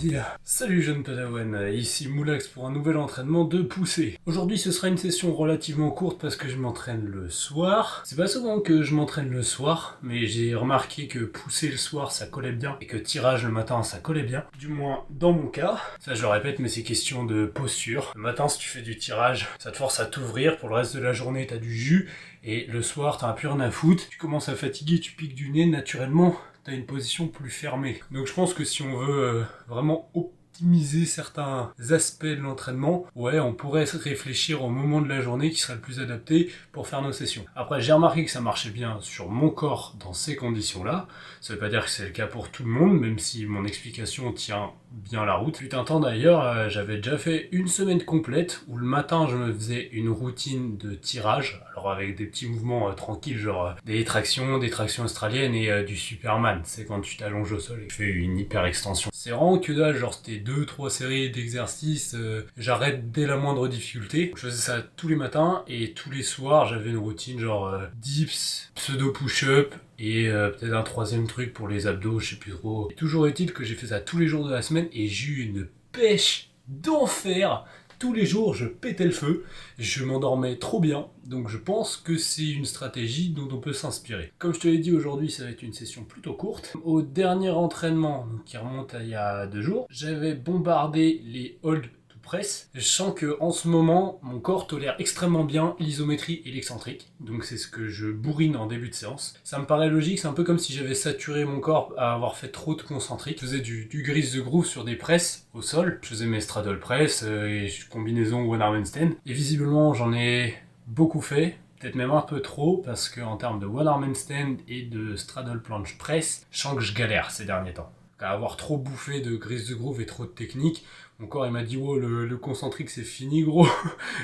dire. Salut jeune padawan, ici Moulax pour un nouvel entraînement de poussée. Aujourd'hui ce sera une session relativement courte parce que je m'entraîne le soir. C'est pas souvent que je m'entraîne le soir, mais j'ai remarqué que pousser le soir ça collait bien et que tirage le matin ça collait bien. Du moins dans mon cas. Ça je le répète mais c'est question de posture. Le matin si tu fais du tirage, ça te force à t'ouvrir, pour le reste de la journée t'as du jus et le soir t'as plus rien à foutre. Tu commences à fatiguer, tu piques du nez naturellement. T'as une position plus fermée. Donc je pense que si on veut vraiment optimiser certains aspects de l'entraînement, ouais, on pourrait réfléchir au moment de la journée qui serait le plus adapté pour faire nos sessions. Après, j'ai remarqué que ça marchait bien sur mon corps dans ces conditions-là. Ça veut pas dire que c'est le cas pour tout le monde, même si mon explication tient bien la route. Fut un temps d'ailleurs, j'avais déjà fait une semaine complète où le matin je me faisais une routine de tirage, alors avec des petits mouvements tranquilles, genre des tractions australiennes et du Superman, c'est quand tu t'allonges au sol et tu fais une hyper extension. C'est vraiment que dalle, genre c'était 2-3 séries d'exercices, j'arrête dès la moindre difficulté. Je faisais ça tous les matins et tous les soirs j'avais une routine genre dips, pseudo push-up, et peut-être un troisième truc pour les abdos, je sais plus trop. Et toujours est-il que j'ai fait ça tous les jours de la semaine et j'ai eu une pêche d'enfer. Tous les jours, je pétais le feu, je m'endormais trop bien, donc je pense que c'est une stratégie dont on peut s'inspirer. Comme je te l'ai dit, aujourd'hui, ça va être une session plutôt courte. Au dernier entraînement, qui remonte à il y a 2 jours, j'avais bombardé les holds presse. Je sens que en ce moment, mon corps tolère extrêmement bien l'isométrie et l'excentrique. Donc c'est ce que je bourrine en début de séance. Ça me paraît logique, c'est un peu comme si j'avais saturé mon corps à avoir fait trop de concentrique. Je faisais du grease the groove sur des presses au sol. Je faisais mes straddle press et combinaison one arm handstand. Et visiblement, j'en ai beaucoup fait. Peut-être même un peu trop, parce qu'en termes de one arm handstand et de straddle planche press, je sens que je galère ces derniers temps. À avoir trop bouffé de grease the groove et trop de technique, mon corps il m'a dit wow, le concentrique c'est fini gros,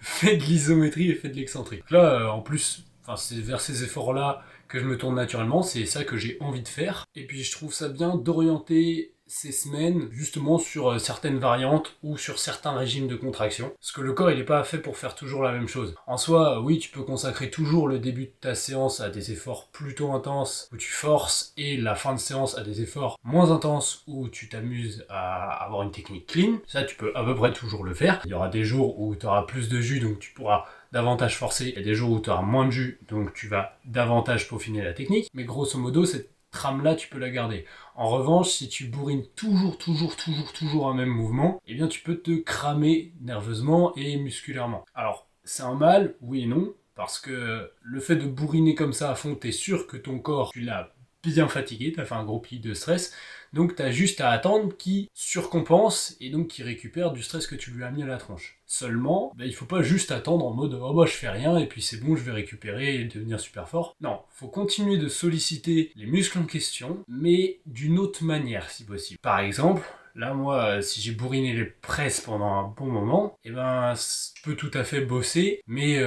fais de l'isométrie et fais de l'excentrique. Là en plus, c'est vers ces efforts là que je me tourne naturellement, c'est ça que j'ai envie de faire. Et puis je trouve ça bien d'orienter ces semaines justement sur certaines variantes ou sur certains régimes de contraction. Parce que le corps il est pas fait pour faire toujours la même chose. En soi, oui, tu peux consacrer toujours le début de ta séance à des efforts plutôt intenses où tu forces et la fin de séance à des efforts moins intenses où tu t'amuses à avoir une technique clean. Ça, tu peux à peu près toujours le faire. Il y aura des jours où tu auras plus de jus, donc tu pourras davantage forcer. Il y a des jours où tu auras moins de jus, donc tu vas davantage peaufiner la technique. Mais grosso modo, cette trame-là, tu peux la garder. En revanche, si tu bourrines toujours un même mouvement, eh bien tu peux te cramer nerveusement et musculairement. Alors, c'est un mal, oui et non, parce que le fait de bourriner comme ça à fond, t'es sûr que ton corps, tu l'as bien fatigué, t'as fait un gros pic de stress, donc t'as juste à attendre qu'il surcompense et donc qu'il récupère du stress que tu lui as mis à la tronche. Seulement, il faut pas juste attendre en mode oh je fais rien et puis c'est bon, je vais récupérer et devenir super fort. Non, faut continuer de solliciter les muscles en question, mais d'une autre manière si possible. Par exemple, là, moi, si j'ai bourriné les presses pendant un bon moment, je peux tout à fait bosser, mais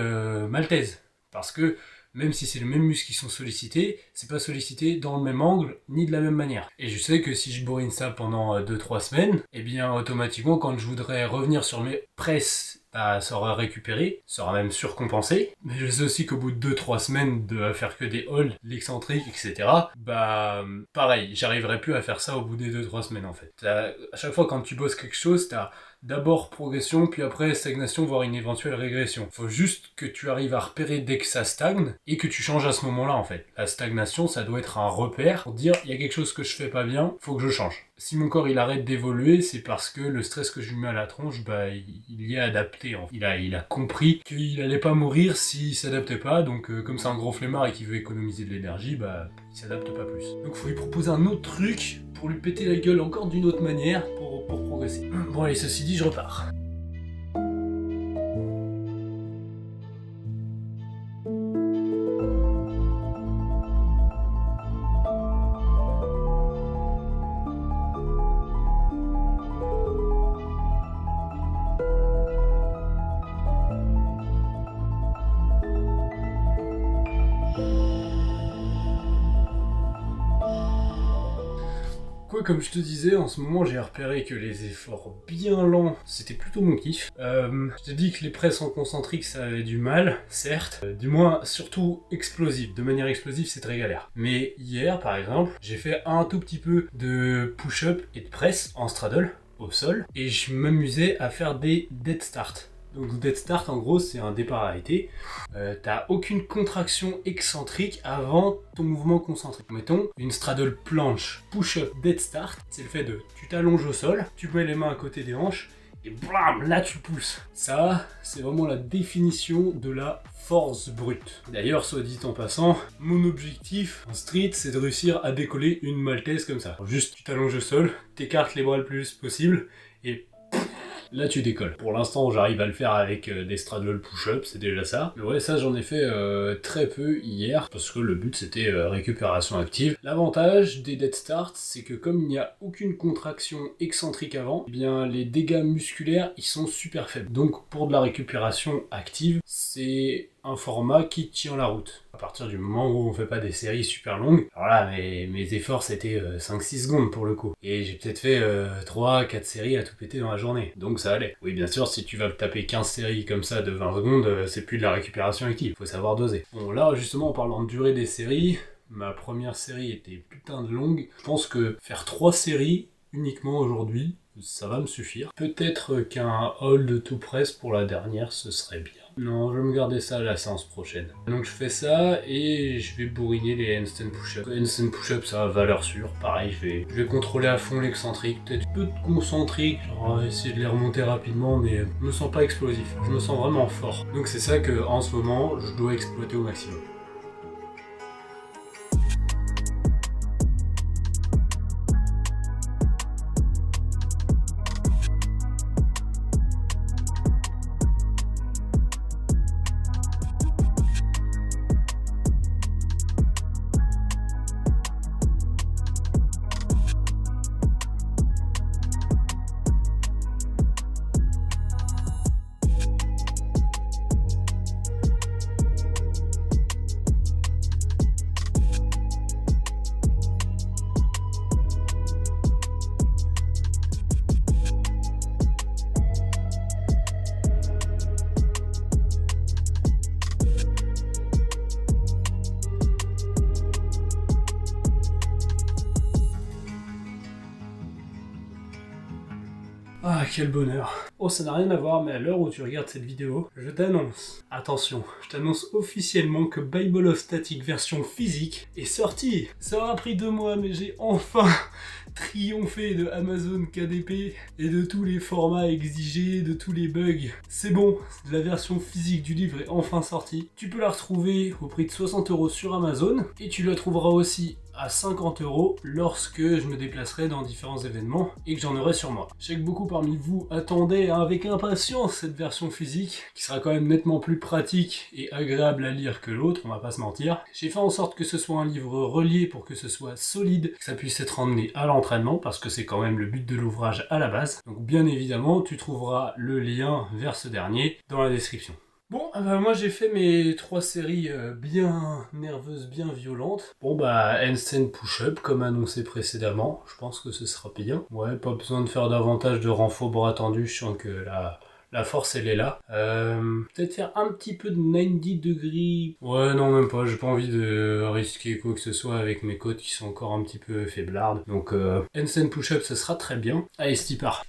maltaise. Parce que même si c'est les mêmes muscles qui sont sollicités, c'est pas sollicité dans le même angle, ni de la même manière. Et je sais que si je bourrine ça pendant 2-3 semaines, automatiquement, quand je voudrais revenir sur mes presses, ça aura récupéré, ça aura même surcompensé. Mais je sais aussi qu'au bout de 2-3 semaines de faire que des holds, l'excentrique, etc., pareil, j'arriverai plus à faire ça au bout des 2-3 semaines en fait. À chaque fois quand tu bosses quelque chose, t'as d'abord progression, puis après stagnation, voire une éventuelle régression. Faut juste que tu arrives à repérer dès que ça stagne, et que tu changes à ce moment-là en fait. La stagnation, ça doit être un repère pour dire, il y a quelque chose que je fais pas bien, faut que je change. Si mon corps il arrête d'évoluer, c'est parce que le stress que je lui mets à la tronche, il y est adapté. En fait. Il a compris qu'il allait pas mourir s'il s'adaptait pas, donc comme c'est un gros flemmard et qu'il veut économiser de l'énergie, il s'adapte pas plus. Donc faut lui proposer un autre truc pour lui péter la gueule encore d'une autre manière pour progresser. Bon allez, ceci dit, je repars. Comme je te disais, en ce moment j'ai repéré que les efforts bien lents, c'était plutôt mon kiff. Je te dis que les presses en concentrique ça avait du mal, certes. Du moins, surtout explosif. De manière explosive, c'est très galère. Mais hier, par exemple, j'ai fait un tout petit peu de push-up et de presse en straddle. au sol et je m'amusais à faire des dead start. Donc dead start en gros c'est un départ arrêté, t'as aucune contraction excentrique avant ton mouvement concentrique. Mettons une straddle planche push-up dead start, c'est le fait de tu t'allonges au sol, tu mets les mains à côté des hanches et blam, là tu pousses. Ça c'est vraiment la définition de la force brute. D'ailleurs, soit dit en passant, mon objectif en street, c'est de réussir à décoller une maltaise comme ça. Juste, tu t'allonges au sol, t'écartes les bras le plus possible, et là tu décolles. Pour l'instant, j'arrive à le faire avec des straddle push-up, c'est déjà ça. Mais ouais, ça j'en ai fait très peu hier, parce que le but c'était récupération active. L'avantage des dead start, c'est que comme il n'y a aucune contraction excentrique avant, eh bien les dégâts musculaires, ils sont super faibles. Donc pour de la récupération active, c'est un format qui tient la route. À partir du moment où on fait pas des séries super longues, alors là mes efforts c'était 5-6 secondes pour le coup. Et j'ai peut-être fait 3-4 séries à tout péter dans la journée. Donc ça allait. Oui bien sûr si tu vas taper 15 séries comme ça de 20 secondes, c'est plus de la récupération active. Faut savoir doser. Bon là justement en parlant de durée des séries, ma première série était putain de longue. Je pense que faire 3 séries uniquement aujourd'hui, ça va me suffire. Peut-être qu'un hold to press pour la dernière, ce serait bien. Non, je vais me garder ça à la séance prochaine. Donc je fais ça et je vais bourriner les handstand push-up. Handstand push-up, ça va valeur sûre. Pareil, je vais contrôler à fond l'excentrique. Peut-être peu de concentrique. On va essayer de les remonter rapidement, mais je me sens pas explosif. Je me sens vraiment fort. Donc c'est ça que en ce moment, je dois exploiter au maximum. Ah, quel bonheur. Oh, ça n'a rien à voir, mais à l'heure où tu regardes cette vidéo, je t'annonce, attention, je t'annonce officiellement que Bible of Static version physique est sorti. Ça aura pris 2 mois, mais j'ai enfin triomphé de Amazon KDP et de tous les formats exigés, de tous les bugs. C'est bon, la version physique du livre est enfin sortie. Tu peux la retrouver au prix de 60 € sur Amazon et tu la trouveras aussi à 50 € lorsque je me déplacerai dans différents événements et que j'en aurai sur moi. Je sais que beaucoup parmi vous attendaient avec impatience cette version physique qui sera quand même nettement plus pratique et agréable à lire que l'autre, on va pas se mentir. J'ai fait en sorte que ce soit un livre relié pour que ce soit solide, que ça puisse être emmené à l'entraînement parce que c'est quand même le but de l'ouvrage à la base. Donc bien évidemment, tu trouveras le lien vers ce dernier dans la description. Bon, moi j'ai fait mes 3 séries bien nerveuses, bien violentes. Bon handstand push-up comme annoncé précédemment, je pense que ce sera bien. Ouais, pas besoin de faire davantage de renfort bras tendus, je sens que la force elle est là. Peut-être faire un petit peu de 90 degrés. Ouais non même pas, j'ai pas envie de risquer quoi que ce soit avec mes côtes qui sont encore un petit peu faiblardes. Donc handstand push-up ce sera très bien. Allez c'est y part.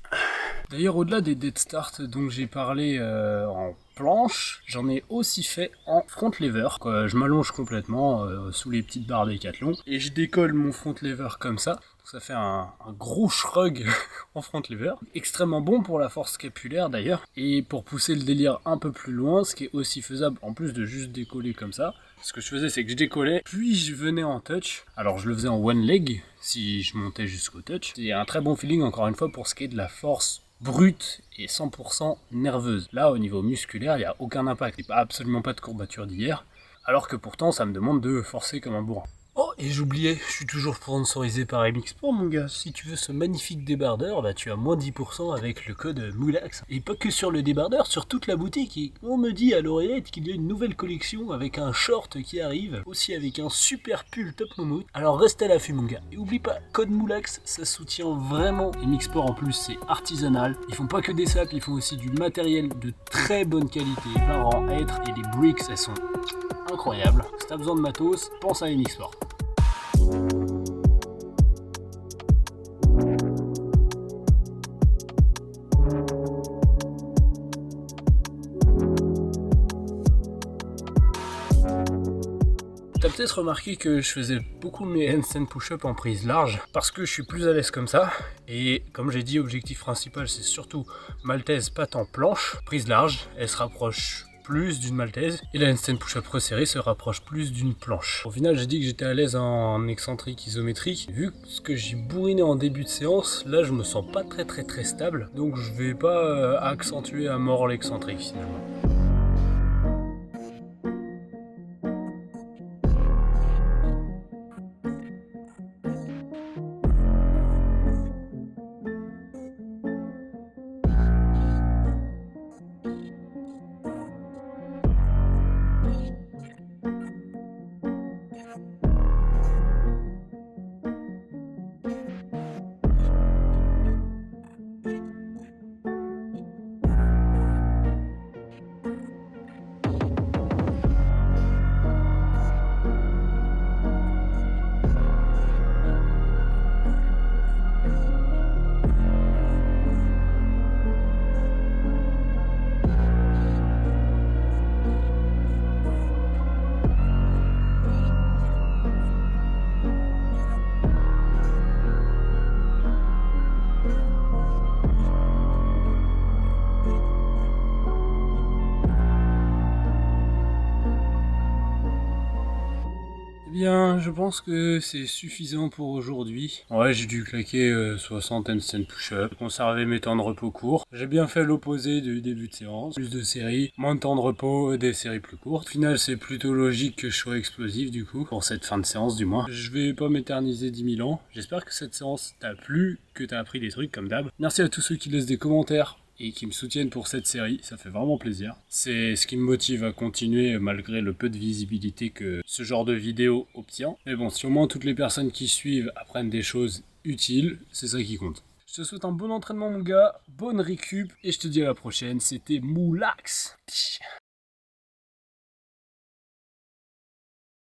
D'ailleurs au-delà des dead start dont j'ai parlé en planche, j'en ai aussi fait en front lever. Je m'allonge complètement sous les petites barres Décathlon et je décolle mon front lever comme ça. Donc ça fait un gros shrug en front lever. Extrêmement bon pour la force scapulaire d'ailleurs. Et pour pousser le délire un peu plus loin, ce qui est aussi faisable en plus de juste décoller comme ça. Ce que je faisais c'est que je décollais, puis je venais en touch. Alors je le faisais en one leg si je montais jusqu'au touch. C'est un très bon feeling encore une fois pour ce qui est de la force brute et 100% nerveuse. Là, au niveau musculaire, il n'y a aucun impact. Il n'y a absolument pas de courbature d'hier, alors que pourtant, ça me demande de forcer comme un bourrin. Oh, et j'oubliais, je suis toujours sponsorisé par MX Sport, mon gars. Si tu veux ce magnifique débardeur, tu as moins 10% avec le code MOULAX. Et pas que sur le débardeur, sur toute la boutique. Et on me dit à l'oreillette qu'il y a une nouvelle collection avec un short qui arrive, aussi avec un super pull top moumoute. Alors reste à l'affût, mon gars. Et oublie pas, code MOULAX, ça soutient vraiment MX Sport. En plus, c'est artisanal. Ils font pas que des sapes, ils font aussi du matériel de très bonne qualité. Parents, hêtre et les bricks, elles sont incroyables. Si t'as besoin de matos, pense à MX Sport. peut-être remarqué que je faisais beaucoup de mes handstand push-up en prise large parce que je suis plus à l'aise comme ça. Et comme j'ai dit, objectif principal c'est surtout maltaise patte en planche. Prise large, elle se rapproche plus d'une maltaise et la handstand push-up resserrée se rapproche plus d'une planche. Au final, j'ai dit que j'étais à l'aise en excentrique isométrique. Vu ce que j'ai bourriné en début de séance, là je me sens pas très stable, donc je vais pas accentuer à mort l'excentrique finalement. Bien, je pense que c'est suffisant pour aujourd'hui. Ouais, j'ai dû claquer 60 handstand push-up, conserver mes temps de repos courts. J'ai bien fait l'opposé du début de séance. Plus de séries, moins de temps de repos, des séries plus courtes. Au final, c'est plutôt logique que je sois explosif du coup, pour cette fin de séance du moins. Je vais pas m'éterniser 10 000 ans. J'espère que cette séance t'a plu, que t'as appris des trucs comme d'hab. Merci à tous ceux qui laissent des commentaires et qui me soutiennent pour cette série, ça fait vraiment plaisir. C'est ce qui me motive à continuer malgré le peu de visibilité que ce genre de vidéo obtient. Mais bon, si au moins toutes les personnes qui suivent apprennent des choses utiles, c'est ça qui compte. Je te souhaite un bon entraînement mon gars, bonne récup, et je te dis à la prochaine, c'était Moulax.